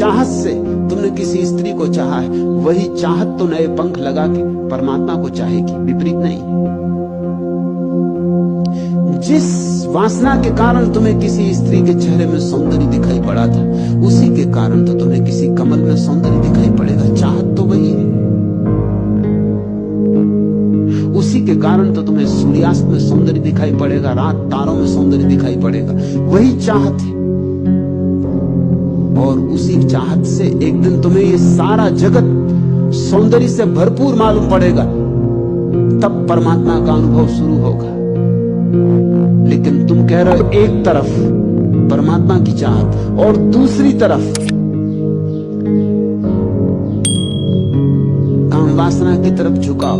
चाहत से तुमने किसी स्त्री को चाहा है, वही चाहत तो नए पंख लगा के परमात्मा को चाहेगी, विपरीत नहीं। जिस वासना के कारण तुम्हें किसी स्त्री के चेहरे में सौंदर्य दिखाई पड़ा था, उसी के कारण तो तुम्हें किसी कमल में सौंदर्य दिखाई पड़ेगा। चाहत तो वही है। उसी के कारण तो तुम्हें सूर्यास्त में सौंदर्य दिखाई पड़ेगा, रात तारों में सौंदर्य दिखाई पड़ेगा। वही चाहत है। और उसी चाहत से एक दिन तुम्हें ये सारा जगत सौंदर्य से भरपूर मालूम पड़ेगा, तब परमात्मा का अनुभव शुरू होगा। लेकिन तुम कह रहे हो एक तरफ परमात्मा की चाहत और दूसरी तरफ काम वासना की तरफ झुकाओ।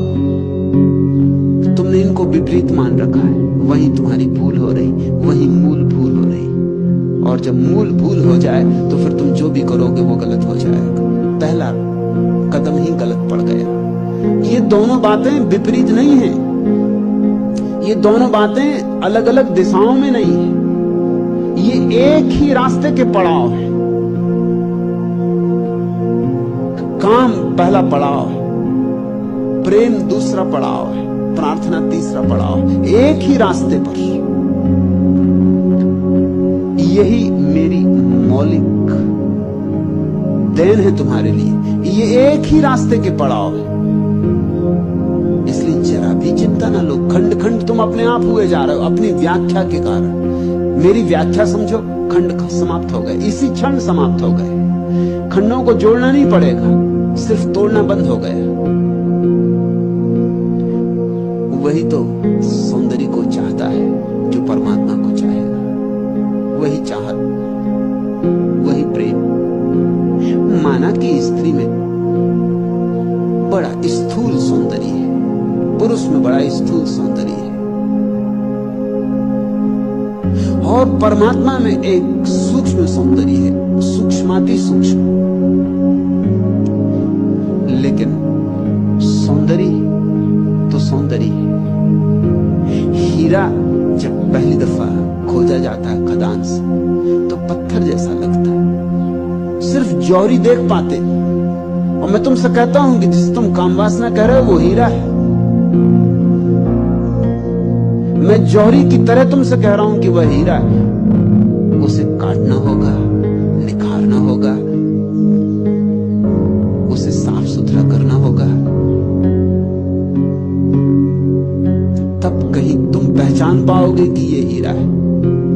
तुमने इनको विपरीत मान रखा है। वही तुम्हारी भूल हो रही, वही मूल भूल हो रही। और जब मूल भूल हो जाए तो फिर तुम जो भी करोगे वो गलत हो जाएगा। पहला कदम ही गलत पड़ गया। ये दोनों बातें विपरीत नहीं हैं। ये दोनों बातें अलग अलग दिशाओं में नहीं है। ये एक ही रास्ते के पड़ाव है। काम पहला पड़ाव है, प्रेम दूसरा पड़ाव है, प्रार्थना तीसरा पड़ाव है। एक ही रास्ते पर। यही मेरी मौलिक देन है तुम्हारे लिए। ये एक ही रास्ते के पड़ाव है। इसलिए जरा भी चिंता ना लो। खंड खंड तुम अपने आप हुए जा रहे हो अपनी व्याख्या के कारण। मेरी व्याख्या समझो, खंड समाप्त हो गए, इसी क्षण समाप्त हो गए। खंडों को जोड़ना नहीं पड़ेगा, सिर्फ तोड़ना बंद हो गया। वही तो सौंदर्य को चाहता है जो परमात्मा को चाहेगा। वही चाहत, वही प्रेम। माना कि स्त्री में बड़ा स्थूल सौंदर्य है, पुरुष में बड़ा स्थूल सौंदर्य है, और परमात्मा में एक सूक्ष्म सौंदर्य है, सूक्ष्माति सूक्ष्म। लेकिन सौंदर्य तो सौंदर्य है। हीरा जब पहली दफा खोजा जाता है खदान से तो पत्थर जैसा लगता है, सिर्फ जौहरी देख पाते। और मैं तुमसे कहता हूं कि जिसे तुम कामवासना कह रहे हो वो हीरा है। मैं जौहरी की तरह तुमसे कह रहा हूं कि वह हीरा है। उसे काटना होगा, निखारना होगा, उसे साफ सुथरा करना होगा, तब कहीं तुम पहचान पाओगे कि ये हीरा है।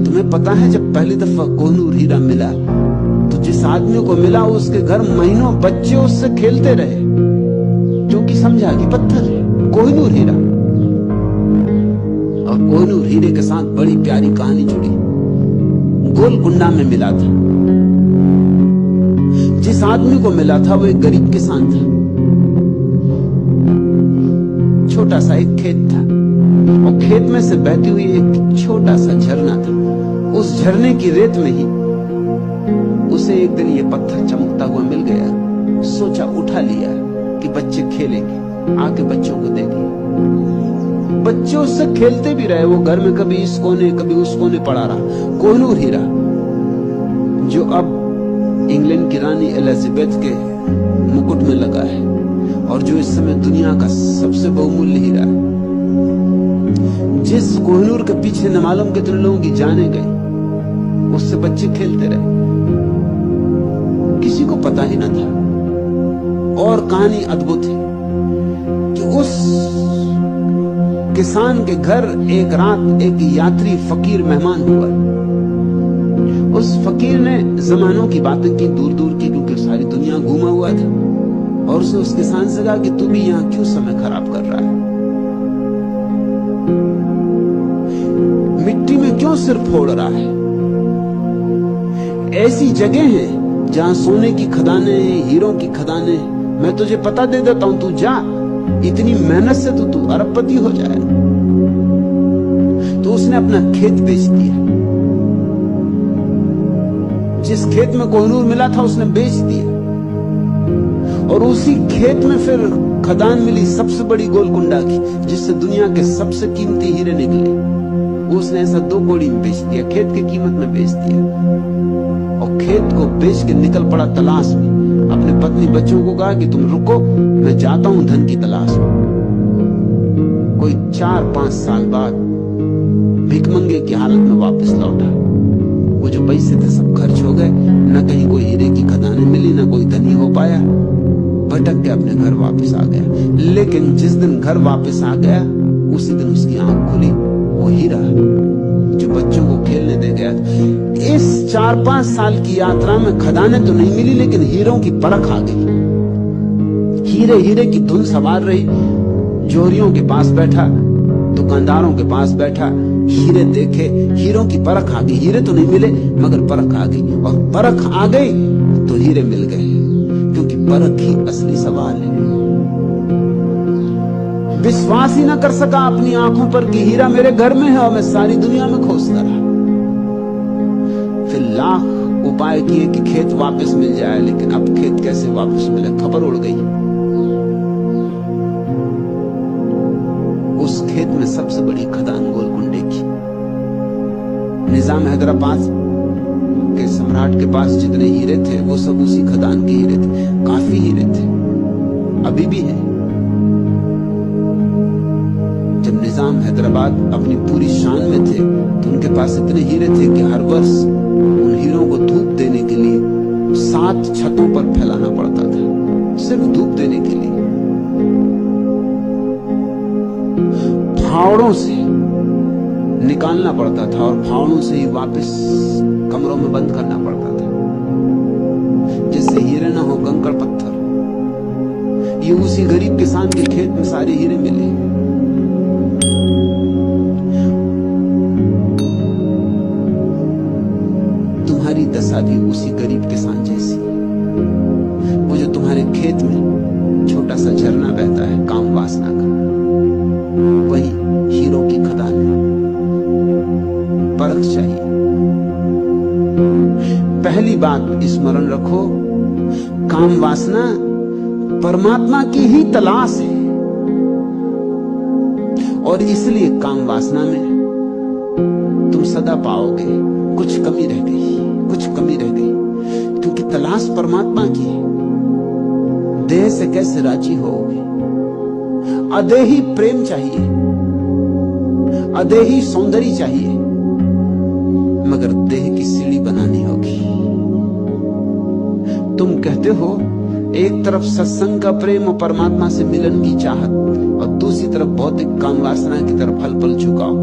तुम्हें पता है जब पहली दफा कोहिनूर हीरा मिला तो जिस आदमी को मिला उसके घर महीनों बच्चे उससे खेलते रहे, क्योंकि समझा कि पत्थर है, कोहिनूर हीरा। और कोहिनूर हीरे के साथ बड़ी प्यारी कहानी जुड़ी। गोलकुंडा में मिला था। जिस आदमी को मिला था वो एक गरीब किसान था। छोटा सा एक खेत था और खेत में से बहती हुई एक छोटा सा झरना था। उस झरने की रेत में ही उसे एक दिन ये पत्थर चमकता हुआ मिल गया। सोचा, उठा लिया कि बच्चे खेलेंगे, आके बच्चों को दे दिया। बच्चे उससे खेलते भी रहे। वो घर में कभी इस कोने कभी उस कोने पड़ा रहा। कोहिनूर हीरा जो अब इंग्लैंड की रानी एलिजाबेथ के मुकुट में लगा है और जो इस समय दुनिया का सबसे बहुमूल्य हीरा है। जिस कोहिनूर के पीछे न मालूम कितने लोगों की जाने गई, उससे बच्चे खेलते रहे, किसी को पता ही न था। और कहानी अद्भुत है कि उस किसान के घर एक रात एक यात्री फकीर मेहमान हुआ। उस फकीर ने जमानों की बातें की, दूर दूर की, क्योंकि सारी दुनिया घूमा हुआ था। और उसने उस किसान से कहा कि तू भी यहां क्यों समय खराब कर रहा है, मिट्टी में क्यों सिर फोड़ रहा है। ऐसी जगह है जहां सोने की खदानें, हीरों की खदानें, मैं तुझे पता दे देता हूं, तू जा, इतनी मेहनत से तो तू अरबपति हो जाए। तो उसने अपना खेत बेच दिया। जिस खेत में कोहिनूर मिला था उसने बेच दिया। और उसी खेत में फिर खदान मिली सबसे बड़ी गोलकुंडा की, जिससे दुनिया के सबसे कीमती हीरे निकले। उसने ऐसा 2 कौड़ी में बेच दिया, खेत की कीमत में बेच दिया। और खेत को बेच के निकल पड़ा तलाश में। अपने पत्नी बच्चों को कहा कि तुम रुको, मैं जाता हूं धन की तलाश में। कोई 4-5 साल बाद भिखमंगे की हालत में वापस लौटा। वो जो पैसे थे सब खर्च हो गए, न कहीं कोई हीरे की खदानें मिली, न कोई धनी हो पाया। भटक के अपने घर वापस आ गया। लेकिन जिस दिन घर वापस आ गया उसी दिन उसकी आंख खुली। वो हीरा जो बच्चों को खेलने दे गया था। इस 4-5 साल की यात्रा में खदानें तो नहीं मिली, लेकिन हीरों की परख आ गई। हीरे हीरे की धुन सवार रही। जोहरियों के पास बैठा, दुकानदारों के पास बैठा, हीरे देखे, हीरों की परख आ गई। हीरे तो नहीं मिले मगर परख आ गई, और परख आ गई तो हीरे मिल गए, क्योंकि परख ही असली सवाल है। विश्वास ही ना कर सका अपनी आंखों पर कि हीरा मेरे घर में है, और मैं सारी दुनिया में खोजता रहा। फिर लाख उपाय किए कि खेत वापस मिल जाए, लेकिन अब खेत कैसे वापस मिले, खबर उड़ गई। उस खेत में सबसे बड़ी खदान गोलकुंडे की। निजाम हैदराबाद के सम्राट के पास जितने हीरे थे वो सब उसी खदान के हीरे थे। काफी हीरे थे, अभी भी है। जब निजाम हैदराबाद अपनी पूरी शान में थे तो उनके पास इतने हीरे थे कि हर वर्ष उन हीरों को धूप देने के लिए 7 छतों पर फैलाना पड़ता था, सिर्फ धूप देने के लिए। फावड़ों से निकालना पड़ता था और फावड़ों से ही वापस कमरों में बंद करना पड़ता था, जिससे हीरे ना हो, कंकड़ पत्थर। ये उसी गरीब किसान के खेत में सारे हीरे मिले। तुम्हारी दशा भी उसी गरीब किसान जैसी। वो जो तुम्हारे खेत में छोटा सा झरना बहता है काम वासना का, वही हीरों की खदान है। परख चाहिए। पहली बात स्मरण रखो, काम वासना परमात्मा की ही तलाश है, और इसलिए काम वासना में तुम सदा पाओगे कुछ कमी रह गई, कुछ कमी रह गई, क्योंकि तलाश परमात्मा की है। देह से कैसे राजी होगे? अदेही प्रेम चाहिए, अदेही सौंदर्य चाहिए, मगर देह की सीढ़ी बनानी होगी। तुम कहते हो एक तरफ सत्संग का प्रेम और परमात्मा से मिलन की चाहत, और दूसरी तरफ भौतिक काम वासना की तरफ पल पल झुकाओ।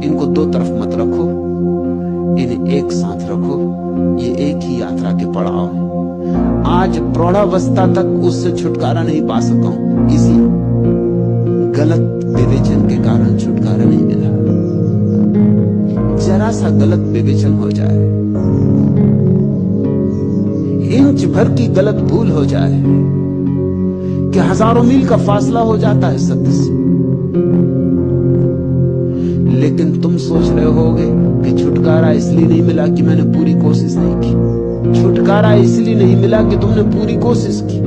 इनको दो तरफ मत रखो, इन्हें एक साथ रखो। ये एक ही यात्रा के पड़ाव है। आज प्रौढ़ावस्था तक उससे छुटकारा नहीं पा सका हूं, इसी गलत विवेचन के कारण छुटकारा नहीं मिला। जरा सा गलत विवेचन हो जाए, इंच भर की गलत भूल हो जाए कि हजारों मील का फासला हो जाता है सत्य से। लेकिन तुम सोच रहे होगे कि छुटकारा इसलिए नहीं मिला कि मैंने पूरी कोशिश नहीं की। छुटकारा इसलिए नहीं मिला कि तुमने पूरी कोशिश की।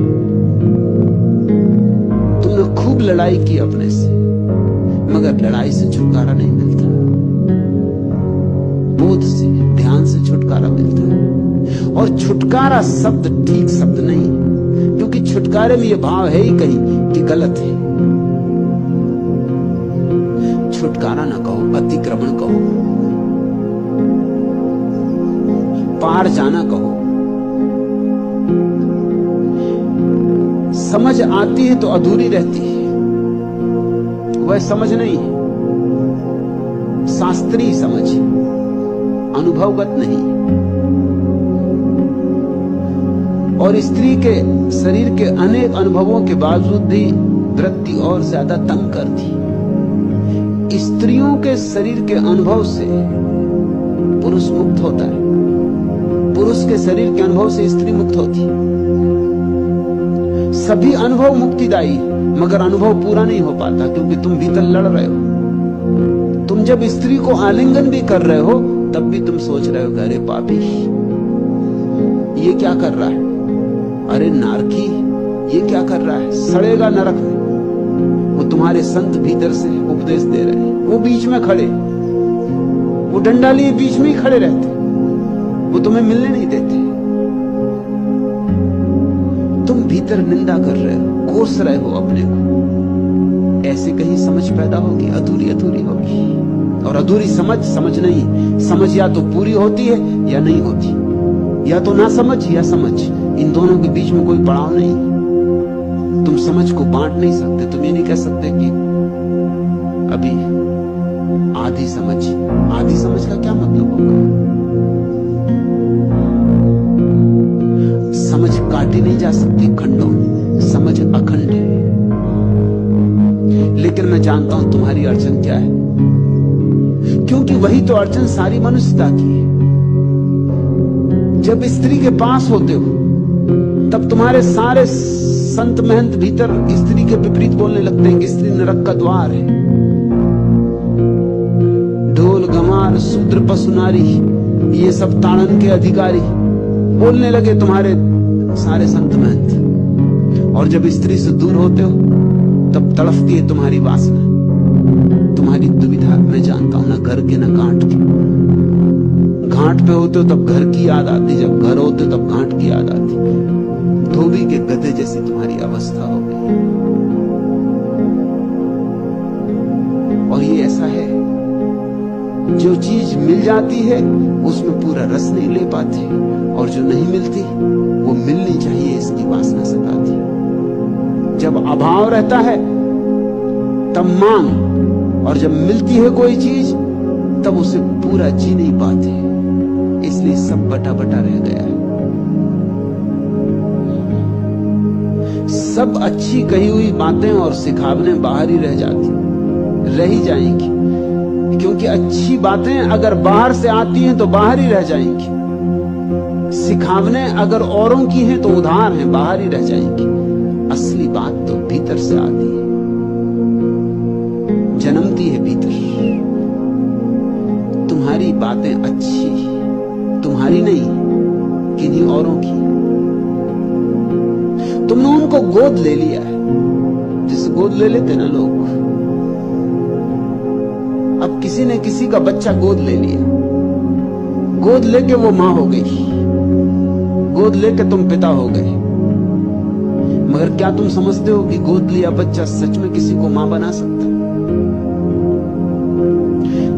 तुमने खूब लड़ाई की अपने से, मगर लड़ाई से छुटकारा नहीं मिलता। बोध से, ध्यान से छुटकारा मिलता है। और छुटकारा शब्द ठीक शब्द नहीं, क्योंकि छुटकारे में यह भाव है ही कहीं कि गलत है। छुटकारा ना कहो, अतिक्रमण कहो, पार जाना कहो। समझ आती है तो अधूरी रहती है, वह समझ नहीं है, शास्त्रीय समझ, अनुभवगत नहीं। और स्त्री के शरीर के अनेक अनुभवों के बावजूद भी वृत्ति और ज्यादा तंग करती। स्त्रियों के शरीर के अनुभव से पुरुष मुक्त होता है, पुरुष के शरीर के अनुभव से स्त्री मुक्त होती है। सभी अनुभव मुक्तिदायी, मगर अनुभव पूरा नहीं हो पाता, क्योंकि तुम भीतर लड़ रहे हो। तुम जब स्त्री को आलिंगन भी कर रहे हो तब भी तुम सोच रहे हो, अरे पापी ये क्या कर रहा है, अरे नारकी ये क्या कर रहा है, सड़ेगा नरक में। वो तुम्हारे संत भीतर से उपदेश दे रहे हैं, वो बीच में खड़े, वो डंडा लिए बीच में ही खड़े रहते, वो तुम्हें मिलने नहीं देते। भीतर निंदा कर रहे हो, कोस रहे हो अपने को। ऐसे कहीं समझ पैदा होगी, अधूरी अधूरी होगी। और अधूरी समझ समझ नहीं, समझ या तो पूरी होती है या नहीं होती, या तो ना समझ या समझ, इन दोनों के बीच में कोई पड़ाव नहीं। तुम समझ को बांट नहीं सकते। तुम ये नहीं कह सकते कि अभी आधी समझ। आधी समझ का क्या मतलब होगा? समझ काटी नहीं जा सकती खंडों में, समझ अखंड है। लेकिन मैं जानता हूं तुम्हारी अड़चन क्या है, क्योंकि वही तो अड़चन सारी मनुष्यता की है। जब स्त्री के पास होते हो तब तुम्हारे सारे संत महंत भीतर स्त्री के विपरीत बोलने लगते हैं कि स्त्री नरक का द्वार है। ढोल गमार शूद्र पशु नारी ये सब ताड़न के अधिकारी बोलने लगे तुम्हारे सारे संत महंत। और जब स्त्री से दूर होते हो तब तड़फती है तुम्हारी वासना, तुम्हारी दुविधा। मैं जानता हूं, ना घर के ना घाट के। घाट पे होते हो तब घर की याद आती, जब घर होते तब घाट की याद आती। धोबी के गधे जैसी तुम्हारी अवस्था हो गई। और ये ऐसा है, जो चीज मिल जाती है उसमें पूरा रस नहीं ले पाते, और जो नहीं मिलती वो मिलनी चाहिए इसकी वासना सताती। जब अभाव रहता है तब मांग, और जब मिलती है कोई चीज तब उसे पूरा जी नहीं पाते, इसलिए सब बटा बटा रह गया है। सब अच्छी कही हुई बातें और सिखावने बाहर ही रह जाती, रह ही जाएंगी, क्योंकि अच्छी बातें अगर बाहर से आती हैं तो बाहर ही रह जाएंगी। सिखावने अगर औरों की हैं तो उधार हैं, बाहर ही रह जाएंगी। असली बात तो भीतर से आती है, जन्मती है भीतर। तुम्हारी बातें अच्छी, तुम्हारी नहीं, किन्हीं औरों की। तुमने उनको गोद ले लिया है, जिसे गोद ले लेते ना लोग। अब किसी ने किसी का बच्चा गोद ले लिया, गोद लेके वो मां हो गई, गोद लेके तुम पिता हो गए। मगर क्या तुम समझते हो कि गोद लिया बच्चा सच में किसी को मां बना सकता?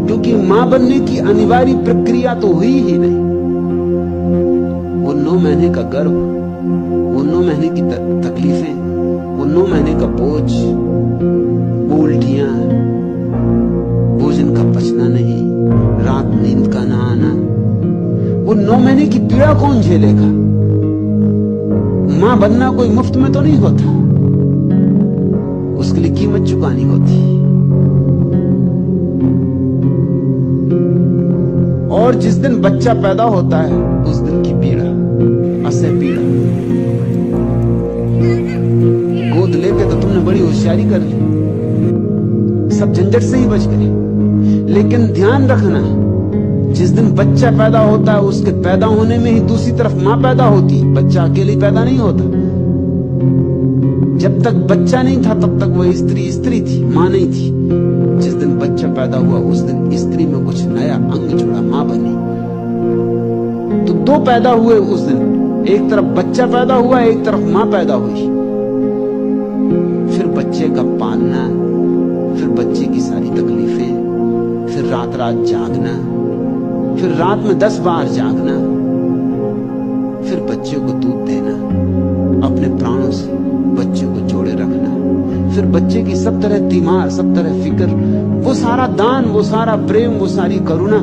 क्योंकि मां बनने की अनिवार्य प्रक्रिया तो हुई ही नहीं। वो 9 महीने का गर्भ, वो 9 महीने की तकलीफें, वो 9 महीने का बोझ, वो उल्टियां, भोजन का पचना नहीं, रात नींद का ना आना, वो 9 महीने की पीड़ा कौन झेलेगा? मां बनना कोई मुफ्त में तो नहीं होता, उसके लिए कीमत चुकानी होती। और जिस दिन बच्चा पैदा होता है उस दिन की पीड़ा, असह पीड़ा। गोद लेके तो तुमने बड़ी होशियारी कर ली, सब झंझट से ही बच गए। लेकिन ध्यान रखना, जिस दिन बच्चा पैदा होता है उसके पैदा होने में ही दूसरी तरफ मां पैदा होती, बच्चा अकेले पैदा नहीं होता। जब तक बच्चा नहीं था तब तक वह स्त्री स्त्री थी, मां नहीं थी। जिस दिन बच्चा पैदा हुआ उस दिन स्त्री में कुछ नया अंग जुड़ा, मां बनी। तो 2 पैदा हुए उस दिन, एक तरफ बच्चा पैदा हुआ, एक तरफ मां पैदा हुई। फिर बच्चे का पालना, फिर बच्चे की सारी तकलीफें, फिर रात रात जागना, फिर रात में 10 बार जागना, फिर बच्चे को दूध देना, अपने प्राणों से बच्चे को जोड़े रखना, फिर बच्चे की सब तरह तीमार, सब तरह फिक्र, वो सारा दान, वो सारा प्रेम, वो सारी करुणा,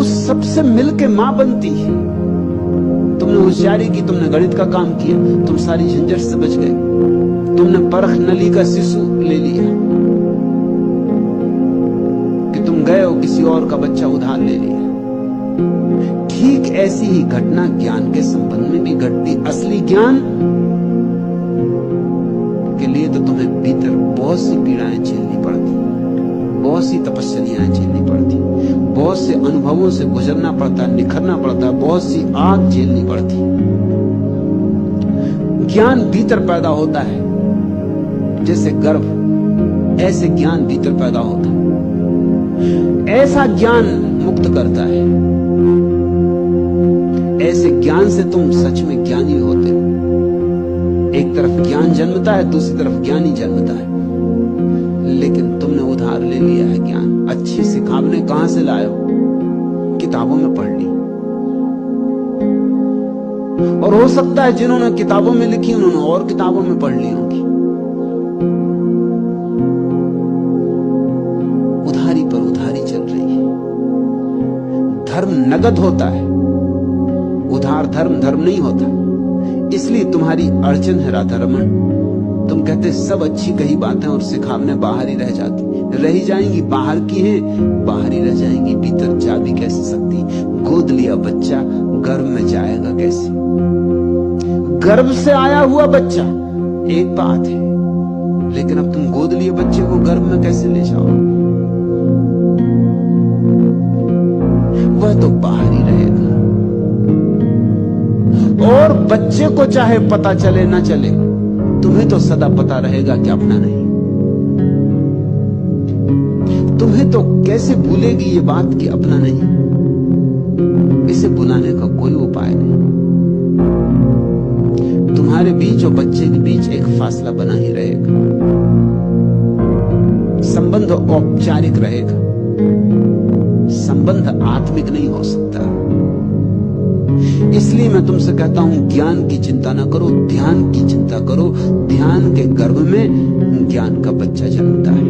उस सब से मिलके मां बनती है। तुमने होशियारी की, तुमने गणित का काम किया, तुम सारी झंझट से बच गए। तुमने परख नली का शिशु ले लिया कि तुम गए हो किसी और का बच्चा उधार ले लिया। ठीक ऐसी ही घटना ज्ञान के संबंध में भी घटती। असली ज्ञान के लिए तो तुम्हें भीतर बहुत सी पीड़ाएं झेलनी पड़ती, बहुत सी तपस्याएं झेलनी पड़ती, बहुत से अनुभवों से गुजरना पड़ता, निखरना पड़ता, बहुत सी आग झेलनी पड़ती। ज्ञान भीतर पैदा होता है, जैसे गर्भ, ऐसे ज्ञान भीतर पैदा होता है। ऐसा ज्ञान मुक्त करता है। ऐसे ज्ञान से तुम सच में ज्ञानी होते हो। एक तरफ ज्ञान जन्मता है, दूसरी तरफ ज्ञानी जन्मता है। लेकिन तुमने उधार ले लिया है ज्ञान। अच्छी सिखावने कहां से लाए हो? किताबों में पढ़ ली। और हो सकता है जिन्होंने किताबों में लिखी उन्होंने और किताबों में पढ़ ली होगी। उधारी पर उधारी चल रही है। धर्म नगद होता है, उधार धर्म नहीं होता। इसलिए तुम्हारी अड़चन है राधा रमन। तुम कहते सब अच्छी कही बातें और सिखावने बाहर ही रह जाती, रह ही जाएंगी। बाहर की हैं, बाहर ही रह जाएंगी, भीतर जा भी कैसे सकती। गोद लिया बच्चा गर्भ में जाएगा कैसे? गर्भ से आया हुआ बच्चा एक बात है, लेकिन अब तुम गोद लिए बच्चे को गर्भ में कैसे ले जाओ? वह तो बाहर ही रहेगा। और बच्चे को चाहे पता चले ना चले, तुम्हें तो सदा पता रहेगा कि अपना नहीं। तुम्हें तो कैसे भूलेगी ये बात कि अपना नहीं? इसे भुलाने का कोई उपाय नहीं। तुम्हारे बीच और बच्चे के बीच एक फासला बना ही रहेगा। संबंध औपचारिक रहेगा, संबंध आत्मिक नहीं हो सकता। इसलिए मैं तुमसे कहता हूं ज्ञान की चिंता ना करो, ध्यान की चिंता करो। ध्यान के गर्भ में ज्ञान का बच्चा जन्मता है,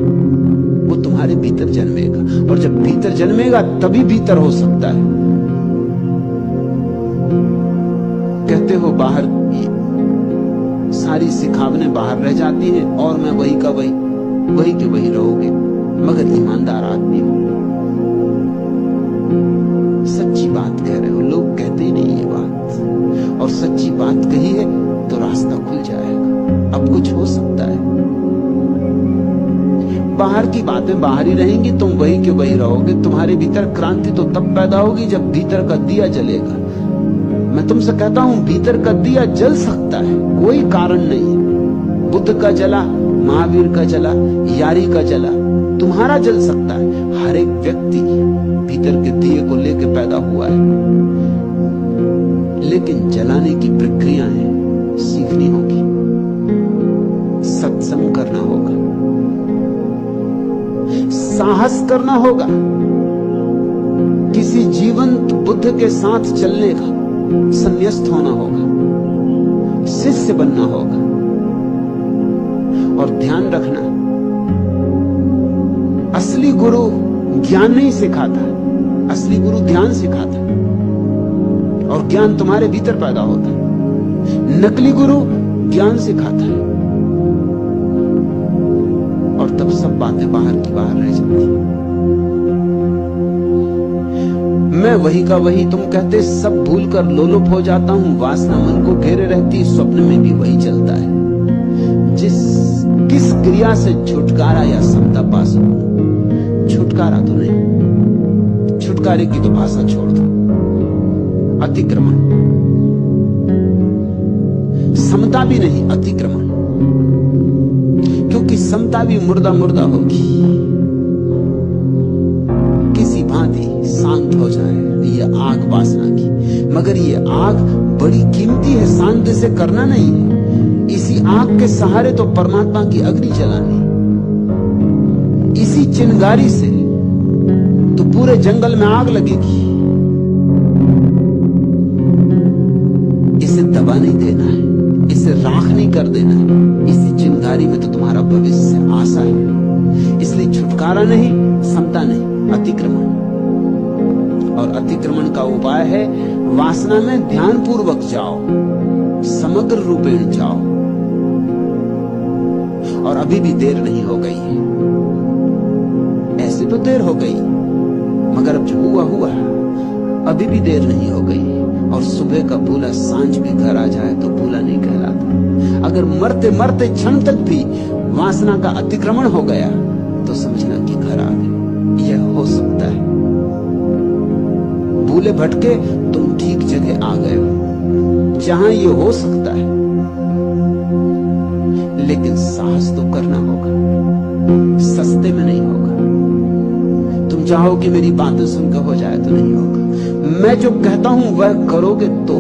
वो तुम्हारे भीतर जन्मेगा। और जब भीतर जन्मेगा तभी भीतर हो सकता है। कहते हो बाहर सारी सिखावने बाहर रह जाती हैं और मैं वही का वही, वही के वही रहोगे। मगर ईमानदार आदमी हो, सच्ची बात कह रहे हो। लोग कहते ही नहीं ये बात, और सच्ची बात कही है तो रास्ता खुल जाएगा। अब कुछ हो सकता है। बाहर की बातें बाहर ही रहेंगी, तुम वही के वही रहोगे। तुम्हारे भीतर क्रांति तो तब पैदा होगी जब भीतर का दिया जलेगा। मैं तुमसे कहता हूं भीतर का दिया जल सकता है, कोई कारण नहीं है। बुद्ध का जला, महावीर का जला, यारी का जला, तुम्हारा जल सकता है। हर एक व्यक्ति भीतर के दिए को लेकर पैदा हुआ है, लेकिन जलाने की प्रक्रिया है, सीखनी होगी, सत्संग करना होगा, साहस करना होगा, किसी जीवंत बुद्ध के साथ चलने का, संन्यास्त होना होगा, शिष्य बनना होगा। और ध्यान रखना, असली गुरु ज्ञान नहीं सिखाता, असली गुरु ध्यान सिखाता, और ज्ञान तुम्हारे भीतर पैदा होता है। नकली गुरु ज्ञान सिखाता है और तब सब बातें बाहर की बाहर रह जाती हैं। मैं वही का वही, तुम कहते सब भूलकर लोलुप हो जाता हूं। वासना मन को घेरे रहती, स्वप्न में भी वही चलता है। किस क्रिया से छुटकारा या समता पा सकूं? छुटकारा तो नहीं, छुटकारे की तो भाषा छोड़ दो। अतिक्रमण, समता भी नहीं, अतिक्रमण। क्योंकि समता भी मुर्दा मुर्दा होगी, किसी भांति शांत हो जाए ये आग वासना की। मगर ये आग बड़ी कीमती है, शांत से करना नहीं है। इसी आग के सहारे तो परमात्मा की अग्नि जलानी, इसी चिंगारी से तो पूरे जंगल में आग लगेगी। इसे दबा नहीं देना है, इसे राख नहीं कर देना है। इसी चिंगारी में तो तुम्हारा भविष्य आशा है। इसलिए छुटकारा नहीं, समता नहीं, अतिक्रमण। और अतिक्रमण का उपाय है वासना में ध्यान पूर्वक जाओ, समग्र रूपेण जाओ। और अभी भी देर नहीं हो गई है, ऐसे तो देर हो गई, मगर अब जो हुआ हुआ, अभी भी देर नहीं हो गई। और सुबह का भूला सांझ भी घर आ जाए तो भूला नहीं कहलाता। अगर मरते मरते क्षण तक भी वासना का अतिक्रमण हो गया तो समझना कि घर आ गए। यह हो सकता है। भूले भटके तुम ठीक जगह आ गए हो जहां ये हो सकता है। लेकिन साहस तो करना होगा, सस्ते में नहीं होगा। तुम चाहो कि मेरी बातें सुनकर हो जाए तो नहीं होगा। मैं जो कहता हूं वह करोगे तो